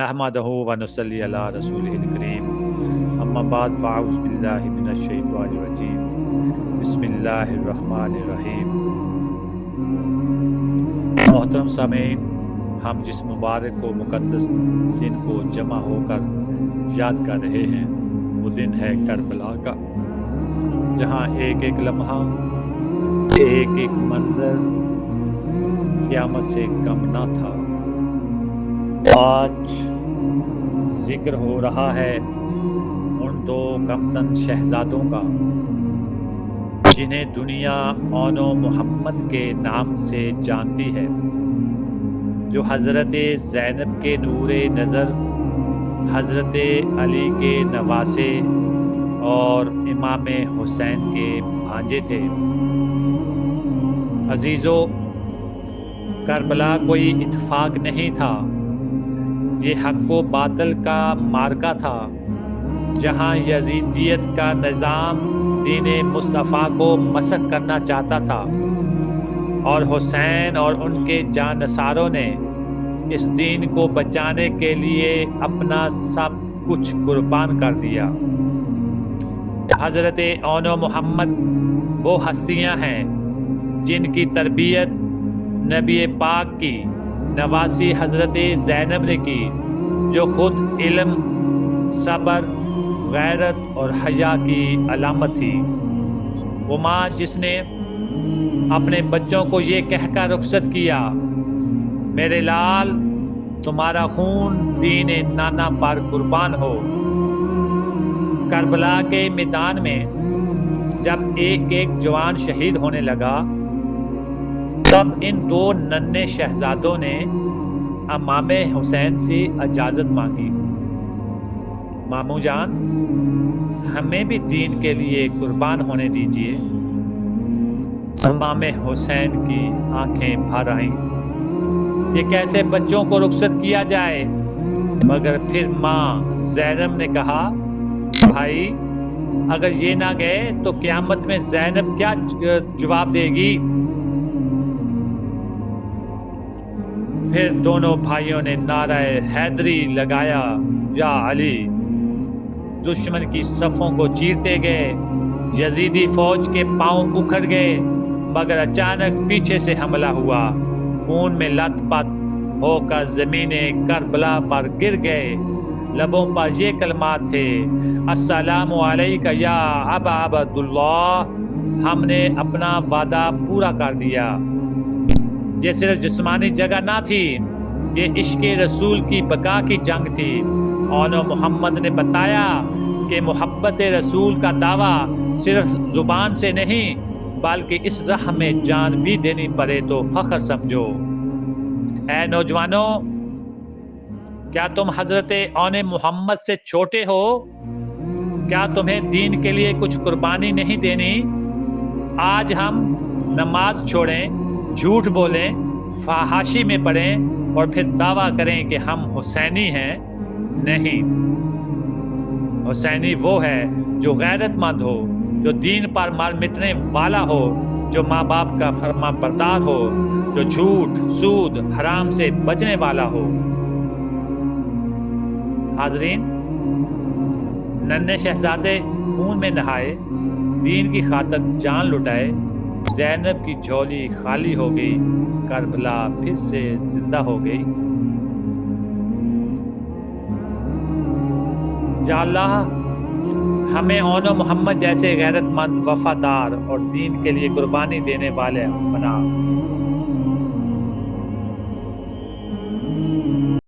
نحمدہ ونصلی علی رسولہ الکریم اما بعد فاعوذ باللہ من الشیطان الرجیم بسم اللہ الرحمن الرحیم۔ محترم سامعین، ہم جس مبارک و مقدس دن کو جمع ہو کر یاد کر رہے ہیں وہ دن ہے کربلا کا، جہاں ایک ایک لمحہ، ایک ایک منظر قیامت سے کم نہ تھا۔ آج ذکر ہو رہا ہے ان دو کمسن شہزادوں کا جنہیں دنیا اون و محمد کے نام سے جانتی ہے، جو حضرت زینب کے نور نظر، حضرت علی کے نواسے اور امام حسین کے بھانجے تھے۔ عزیزو، کربلا کوئی اتفاق نہیں تھا، یہ حق و باطل کا معرکہ تھا، جہاں یزیدیت کا نظام دین مصطفیٰ کو مسخ کرنا چاہتا تھا، اور حسین اور ان کے جانثاروں نے اس دین کو بچانے کے لیے اپنا سب کچھ قربان کر دیا۔ حضرت اون و محمد وہ ہستیاں ہیں جن کی تربیت نبی پاک کی نواسی حضرت زینب نے کی، جو خود علم، صبر، غیرت اور حیا کی علامت تھی۔ وہ ماں جس نے اپنے بچوں کو یہ کہہ کر رخصت کیا، میرے لال تمہارا خون دین نانا پر قربان ہو۔ کربلا کے میدان میں جب ایک ایک جوان شہید ہونے لگا، تب ان دو ننھے شہزادوں نے امام حسین سے اجازت مانگی، ماموں جان ہمیں بھی دین کے لیے قربان ہونے دیجیے۔ امام حسین کی آنکھیں بھر آئیں، یہ کیسے بچوں کو رخصت کیا جائے؟ مگر پھر ماں زینب نے کہا، بھائی اگر یہ نہ گئے تو قیامت میں زینب کیا جواب دے گی؟ پھر دونوں بھائیوں نے نعرہ حیدری لگایا، یا علی! دشمن کی صفوں کو چیرتے گئے، یزیدی فوج کے پاؤں اکھڑ گئے، مگر اچانک پیچھے سے حملہ ہوا، خون میں لت پت ہو کر زمین کربلا پر گر گئے۔ لبوں پر یہ کلمات تھے، السلام علیک یا ابا عبداللہ، ہم نے اپنا وعدہ پورا کر دیا۔ یہ صرف جسمانی جگہ نہ تھی، یہ عشق رسول کی بقا کی جنگ تھی۔ اون و محمد نے بتایا کہ محبت رسول کا دعویٰ صرف زبان سے نہیں بلکہ اس راہ میں جان بھی دینی پڑے تو فخر سمجھو۔ اے نوجوانوں، کیا تم حضرت اون محمد سے چھوٹے ہو؟ کیا تمہیں دین کے لیے کچھ قربانی نہیں دینی؟ آج ہم نماز چھوڑیں، جھوٹ بولیں، فحاشی میں پڑیں اور پھر دعویٰ کریں کہ ہم حسینی ہیں؟ نہیں، حسینی وہ ہے جو غیرت مند ہو، جو دین پر مر مٹنے والا ہو، جو ماں باپ کا فرما بردار ہو، جو جھوٹ، سود، حرام سے بچنے والا ہو۔ حاضرین، ننھے شہزادے خون میں نہائے، دین کی خاطر جان لٹائے، زینب کی جھولی خالی ہو گئی، کربلا پھر سے زندہ ہو گئی۔ یا اللہ، ہمیں اون و محمد جیسے غیرت مند، وفادار اور دین کے لیے قربانی دینے والے بنا۔